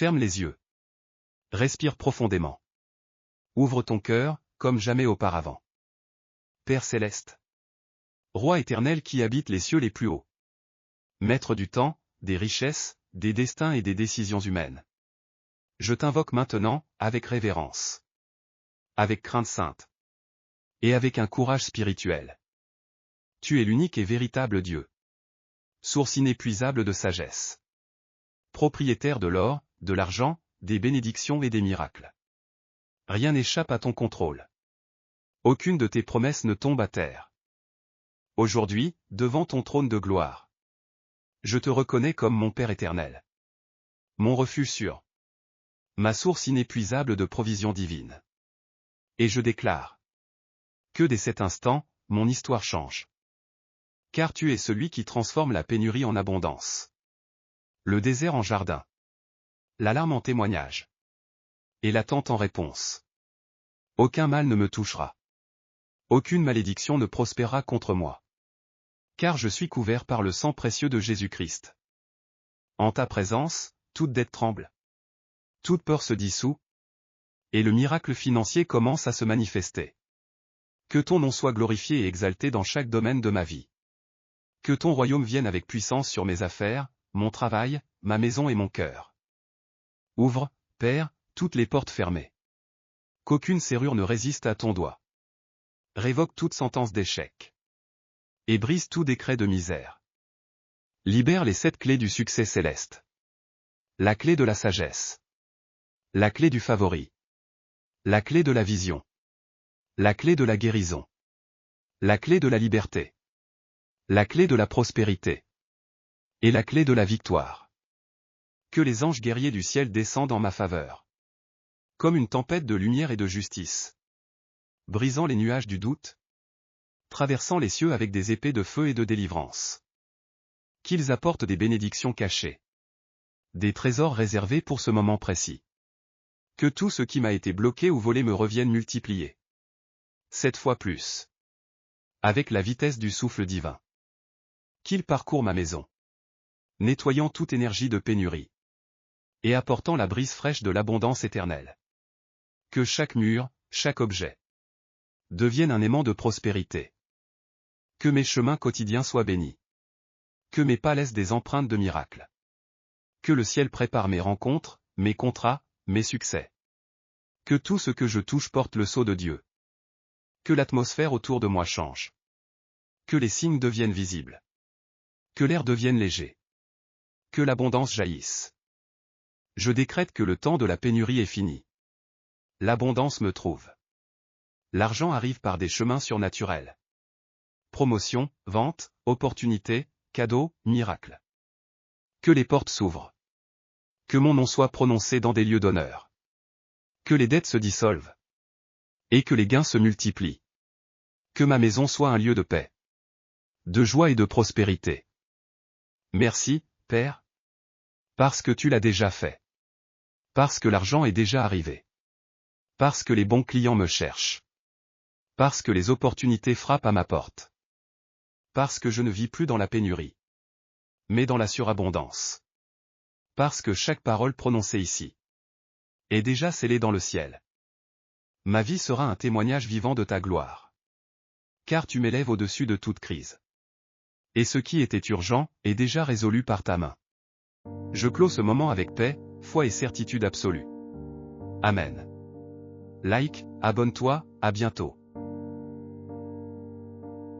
Ferme les yeux. Respire profondément. Ouvre ton cœur, comme jamais auparavant. Père céleste. Roi éternel qui habite les cieux les plus hauts. Maître du temps, des richesses, des destins et des décisions humaines. Je t'invoque maintenant, avec révérence. Avec crainte sainte. Et avec un courage spirituel. Tu es l'unique et véritable Dieu. Source inépuisable de sagesse. Propriétaire de l'or, de l'argent, des bénédictions et des miracles. Rien n'échappe à ton contrôle. Aucune de tes promesses ne tombe à terre. Aujourd'hui, devant ton trône de gloire, je te reconnais comme mon Père éternel. Mon refuge sûr. Ma source inépuisable de provisions divines. Et je déclare que dès cet instant, mon histoire change. Car tu es celui qui transforme la pénurie en abondance. Le désert en jardin. L'alarme en témoignage. Et l'attente en réponse. Aucun mal ne me touchera. Aucune malédiction ne prospérera contre moi. Car je suis couvert par le sang précieux de Jésus-Christ. En ta présence, toute dette tremble. Toute peur se dissout. Et le miracle financier commence à se manifester. Que ton nom soit glorifié et exalté dans chaque domaine de ma vie. Que ton royaume vienne avec puissance sur mes affaires, mon travail, ma maison et mon cœur. Ouvre, Père, toutes les portes fermées. Qu'aucune serrure ne résiste à ton doigt. Révoque toute sentence d'échec. Et brise tout décret de misère. Libère les 7 clés du succès céleste. La clé de la sagesse. La clé du favori. La clé de la vision. La clé de la guérison. La clé de la liberté. La clé de la prospérité. Et la clé de la victoire. Que les anges guerriers du ciel descendent en ma faveur. Comme une tempête de lumière et de justice. Brisant les nuages du doute. Traversant les cieux avec des épées de feu et de délivrance. Qu'ils apportent des bénédictions cachées. Des trésors réservés pour ce moment précis. Que tout ce qui m'a été bloqué ou volé me revienne multiplié. 7 fois plus. Avec la vitesse du souffle divin. Qu'il parcourt ma maison. Nettoyant toute énergie de pénurie. Et apportant la brise fraîche de l'abondance éternelle. Que chaque mur, chaque objet, devienne un aimant de prospérité. Que mes chemins quotidiens soient bénis. Que mes pas laissent des empreintes de miracles. Que le ciel prépare mes rencontres, mes contrats, mes succès. Que tout ce que je touche porte le sceau de Dieu. Que l'atmosphère autour de moi change. Que les signes deviennent visibles. Que l'air devienne léger. Que l'abondance jaillisse. Je décrète que le temps de la pénurie est fini. L'abondance me trouve. L'argent arrive par des chemins surnaturels. Promotion, vente, opportunités, cadeaux, miracles. Que les portes s'ouvrent. Que mon nom soit prononcé dans des lieux d'honneur. Que les dettes se dissolvent. Et que les gains se multiplient. Que ma maison soit un lieu de paix. De joie et de prospérité. Merci, Père. Parce que tu l'as déjà fait. Parce que l'argent est déjà arrivé. Parce que les bons clients me cherchent. Parce que les opportunités frappent à ma porte. Parce que je ne vis plus dans la pénurie. Mais dans la surabondance. Parce que chaque parole prononcée ici est déjà scellée dans le ciel. Ma vie sera un témoignage vivant de ta gloire. Car tu m'élèves au-dessus de toute crise. Et ce qui était urgent est déjà résolu par ta main. Je clôt ce moment avec paix, foi et certitude absolue. Amen. Like, abonne-toi, à bientôt.